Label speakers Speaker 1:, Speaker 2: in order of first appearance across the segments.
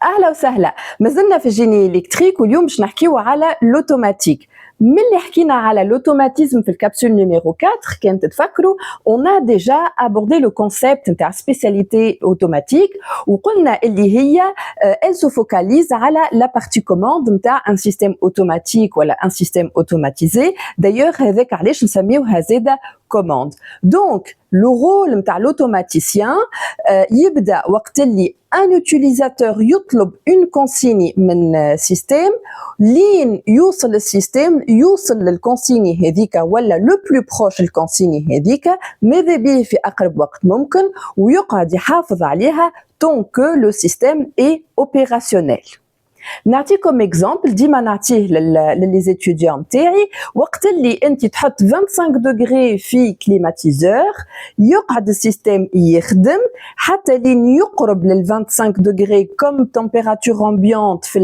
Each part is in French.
Speaker 1: أهلا وسهلا. مازلنا في الجيني إلكتريك واليوم باش نحكيو على l'automatique. ملي حكينا على l'automatisme في الكابسول نيميرو 4 كان تتفكروا on a déjà abordé le concept نتاع spécialité automatique وقلنا اللي هي elle se focalise على la partie commande نتاع un système automatique ولا un système automatisé. D'ailleurs هذاك علاش نسميوها زاده commande. Donc le rôle نتاع l'automaticien يبدا وقت اللي un utilisateur يطلب une consigne من système لين يوصل السيستم يوصل للكونسيني هذيك ولا لو بلو بروش الكونسيني هذيك ماذا به في اقرب وقت ممكن ويقعد يحافظ عليها tant que le système est opérationnel. نعطيكم اكزامبل ديما نعطيه للي زيتيديون نتاعي وقت اللي انت تحط 25 دوغري في كليماتيزور يقعد السيستم يخدم حتى لين يقرب لل 25 دوغري كوم تمبيراتور امبيونت في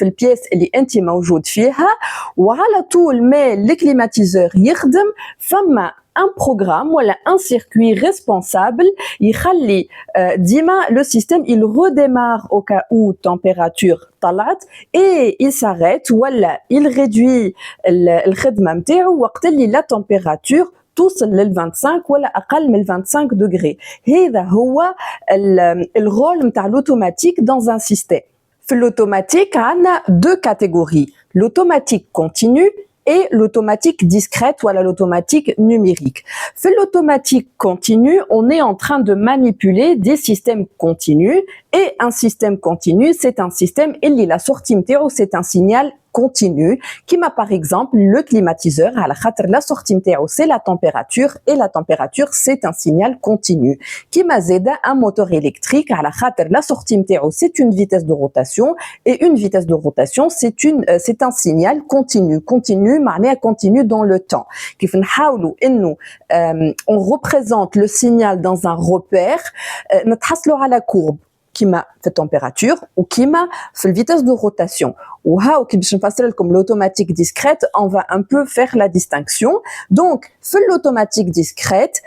Speaker 1: البيس اللي انت موجود فيها وعلى طول ما الكليماتيزور يخدم فما un programme ou un circuit responsable يخلي ديما le système il redémarre au cas où température طلعت et il s'arrête ولا il réduit الخدمة نتاعو وقت اللي la température توصل لل 25 ولا أقل من 25 دوغري. هذا هو الرول نتاع l'automatique dans un système. في l'automatique عندنا deux catégories, l'automatique continue et l'automatique discrète ou l'automatique numérique. Fait l'automatique continue, on est en train de manipuler des systèmes continus et un système continu, c'est un système et la sortie météo, c'est un signal continu qui m'a par exemple le climatiseur à la sortie météo c'est la température et la température c'est un signal continu qui m'a zeda un moteur électrique à la sortie météo c'est une vitesse de rotation et une vitesse de rotation c'est un signal continu معناها continu dans le temps كيف نحاولوا انه on représente le signal dans un repère نتحصلوا على courbe كيما في التمبيراتور وكيما في الفيتاس دو روتاسيون وهاو كي باش نفسر لكم l'automatique discrète on va un peu faire la distinction. Donc في l'automatique discrète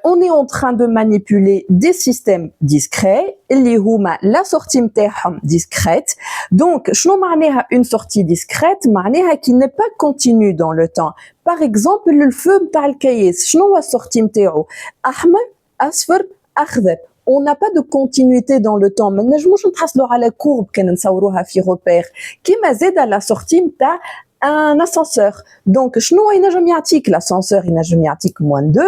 Speaker 1: on est en train de manipuler des systèmes discrets اللي هما la sortie نتاعهم discrète. Donc شنو معناها une sortie discrète معناها qui n'est pas continue dans le temps. Par exemple le feu نتاع الكياس شنو هو السورتي نتاعو احمر اصفر اخضر. On n'a pas de continuité dans le temps. ما نجموش نتحصلوا على courbe كان نصوروها في repère كيما زاد la sortie نتاع un ascenseur. Donc شنو ينجم يعطيك l'ascenseur ينجم يعطيك -2,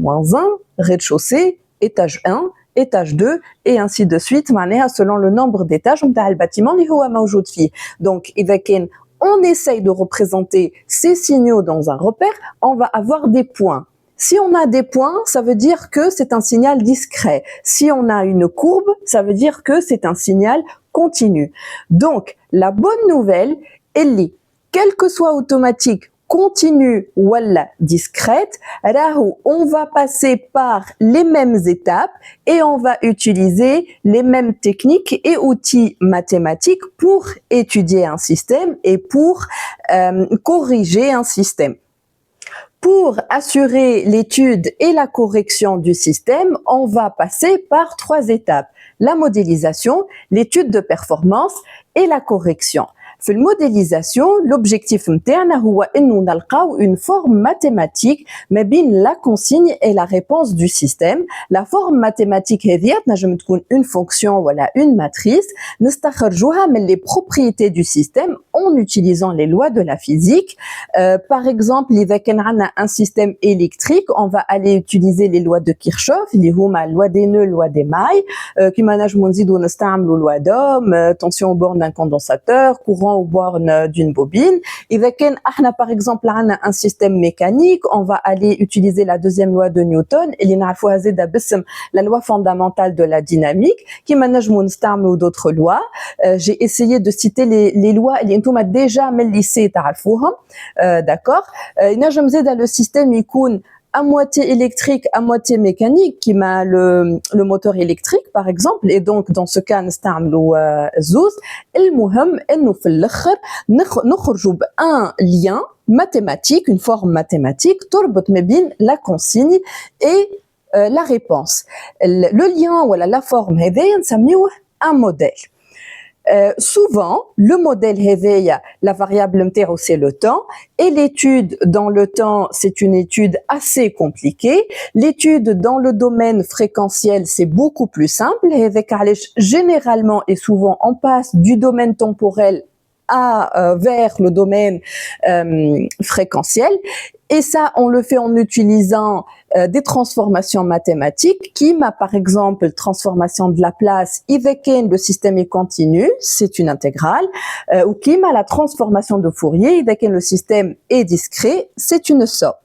Speaker 1: -1, rez-de-chaussée, étage 1, étage 2 et ainsi de suite معناها selon le nombre d'étages نتاع البâtiment اللي هو موجود فيه. Donc إذا كان on essaye de représenter ces signaux dans un repère, on va avoir des points. Si on a des points, ça veut dire que c'est un signal discret. Si on a une courbe, ça veut dire que c'est un signal continu. Donc, la bonne nouvelle, elle est, quelle que soit automatique, continue ou discrète, on va passer par les mêmes étapes et on va utiliser les mêmes techniques et outils mathématiques pour étudier un système et pour corriger un système. Pour assurer l'étude et la correction du système, on va passer par 3 étapes. La modélisation, l'étude de performance et la correction. في الموديليزاسيون l'objectif نتاعنا هو انه نلقاو une forme mathématique ما بين la consigne et la réponse du système. La forme mathématique هذه تنجم تكون une fonction ولا une matrice نستخرجوها من les propriétés du système en utilisant les lois de la physique. Par exemple إذا كان عندنا un système électrique on va aller utiliser les lois de Kirchhoff اللي هما loi des nœuds loi des mailles كيما نجمو نزيدو نستعملوا loi d'Ohm, tension au bord d'un condensateur, courant aux bornes d'une bobine. إذا كان احنا par exemple عندنا un système mécanique, on va aller utiliser la deuxième loi de Newton اللي نعرفوها زاده باسم la loi fondamentale de la dynamique كيما نجمو نستعملوا d'autres lois. J'ai essayé de citer les lois اللي انتوما déjà من الليسي تعرفوهم. D'accord. ينجم زاده le système يكون à moitié électrique, à moitié mécanique, qui m'a le moteur électrique par exemple, et donc dans ce cas نستعملوا زوز. المهم انه في الاخر نخرجوا بان lien mathématique, une forme mathématique تربط ما بين la consigne et la réponse. Le lien ou la forme هذايا نسميوه un modèle. Souvent, le modèle هذايا, la variable نتاعو c'est le temps, et l'étude dans le temps, c'est une étude assez compliquée. L'étude dans le domaine fréquentiel, c'est beaucoup plus simple. هذاك علاش généralement et souvent on passe du domaine temporel vers le domaine fréquentiel. Et ça, on le fait en utilisant des transformations mathématiques qui m'a par exemple transformation de Laplace, le système est continu, c'est une intégrale, ou qui m'a la transformation de Fourier, le système est discret, c'est une somme.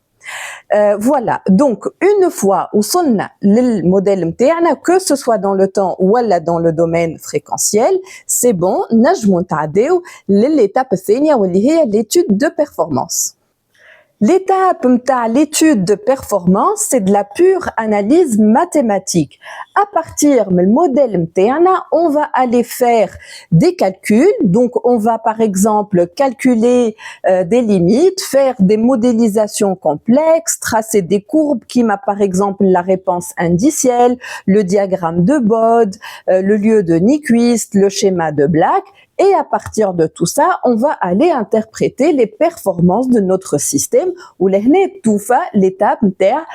Speaker 1: Voilà, donc une fois où on a le modèle متاعنا, que ce soit dans le temps ou dans le domaine fréquentiel, c'est bon, نجمو نتعداو l'étape الثانية واللي هي l'étude de performance. L'étape de l'étude de performance, c'est de la pure analyse mathématique. À partir du modèle متاعنا, on va aller faire des calculs. Donc, on va par exemple calculer des limites, faire des modélisations complexes, tracer des courbes qui m'a par exemple la réponse indicielle, le diagramme de Bode, le lieu de Nyquist, le schéma de Black. Et à partir de tout ça, on va aller interpréter les performances de notre système ou l'étape نتاع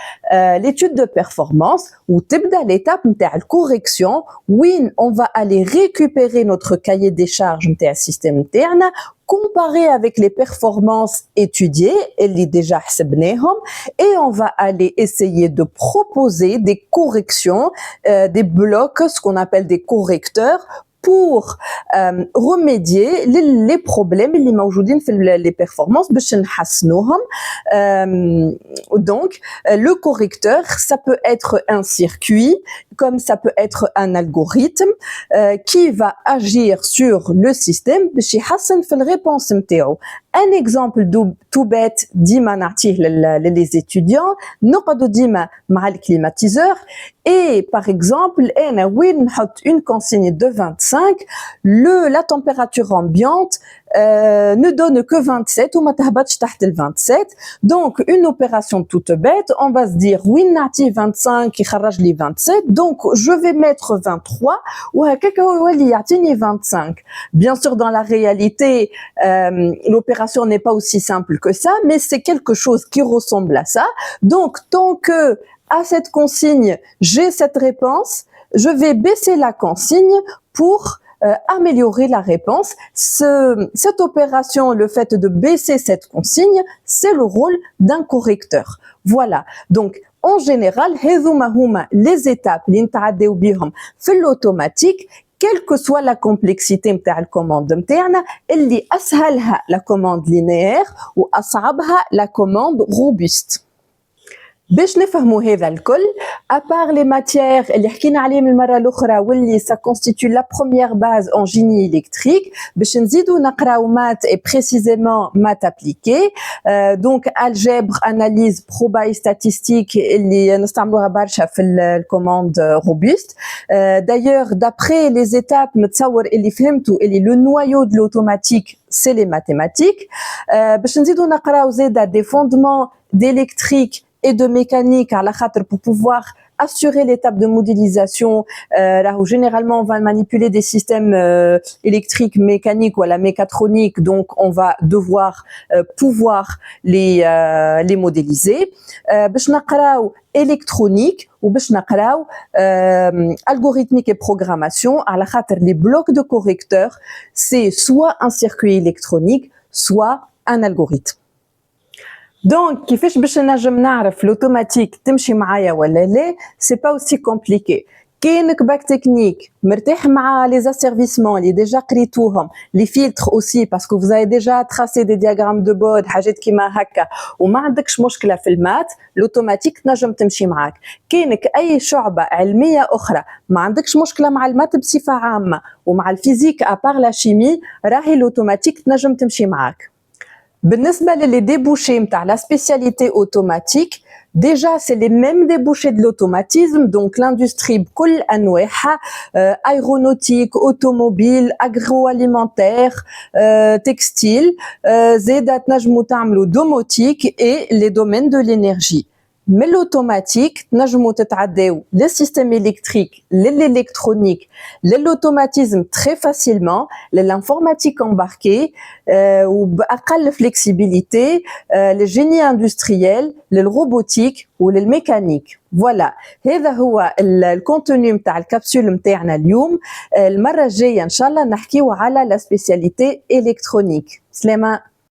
Speaker 1: l'étude de performance ou l'étape نتاع correction où on va aller récupérer notre cahier des charges نتاع système نتاعنا, comparer avec les performances étudiées اللي déjà حسبناهم, et on va aller essayer de proposer des corrections, des blocs, ce qu'on appelle des correcteurs, pour remédier les problèmes اللي موجودين في les performances باش نحسنوهم. Donc le correcteur, ça peut être un circuit, comme ça peut être un algorithme qui va agir sur le système باش يحسن في الريبونس نتاعو. Un exemple tout bête ديما نعطيه les étudiants, نقعدوا ديما مع الكليماتيزور et par exemple انا وين نحط une consigne de 25, la température ambiante ne donne que 27 ou ما تهبطش تحت ال 27. Donc une opération toute bête, on va se dire وين نعطيه 25 يخرج لي 27, donc je vais mettre 23 وهكاك هو اللي يعطيني 25. Bien sûr, dans la réalité, l'opération n'est pas aussi simple que ça, mais c'est quelque chose qui ressemble à ça. Donc tant que à cette consigne, j'ai cette réponse, je vais baisser la consigne pour améliorer la réponse. Cette opération, le fait de baisser cette consigne, c'est le rôle d'un correcteur. Voilà. Donc, en général, هذوما هما les étapes اللي نتعداو بيهم في l'automatique, quelle que soit la complexité نتاع الكوموند نتاعنا, اللي أسهلها la commande linéaire وأصعبها la commande robuste. باش نفهموا هذا الكل, à part les matières اللي حكينا عليهم المره الاخرى واللي ça constitue la première base en génie électrique, باش نزيدوا نقراو maths et précisément maths appliquées, donc algèbre, analyse, proba et statistique اللي نستعملوها برشا في الكوموند robuste. D'ailleurs, d'après les étapes نتصور اللي فهمتوا اللي le noyau de l'automatique c'est les mathématiques. باش نزيدوا نقراو زاده des fondements d'électrique et de mécanique à la khatr pour pouvoir assurer l'étape de modélisation, là où généralement on va manipuler des systèmes électriques, mécaniques ou à la mécatronique, donc on va devoir pouvoir les modéliser. باش نقراو électronique ou باش نقراو algorithmique et programmation على خاطر les blocs de correcteurs, c'est soit un circuit électronique, soit un algorithme. Donc, كيفاش باش نجم نعرف l'automatique تمشي معايا ولا لا, c'est pas aussi compliqué. كاينك باك تكنيك مرتاح مع les asservissements اللي déjà قريتوهم, les filtres aussi parce que vous avez déjà tracé des diagrammes de Bode, حاجات كيما هكا, وما عندكش مشكلة في المات, l'automatique نجم تمشي معاك. كاينك أي شعبة علمية أخرى ما عندكش مشكلة مع المات بصفة عامة ومع الفيزيك à part la chimie, راهي l'automatique نجم تمشي معاك. بالنسبة للي débouchés نتاع la spécialité automatique, déjà c'est les mêmes débouchés de l'automatisme, donc l'industrie بكل أنواعها, aéronautique, automobile, agroalimentaire, textile, زيدا تنجموا تعملوا domotique et les domaines de l'énergie. من l'automatique تنجموا تتعداو للسيستم électrique للإلكترونيك للautomatisme très facilement للinformatique embarquée وبأقل flexibilité للجيني industriel للروبوتيك وللميكانيك. فوالا هذا هو الكونتوني نتاع الكبسول نتاعنا اليوم. المره الجايه ان شاء الله نحكيو على لا سبيسياليتي الكترونيك. سلامه.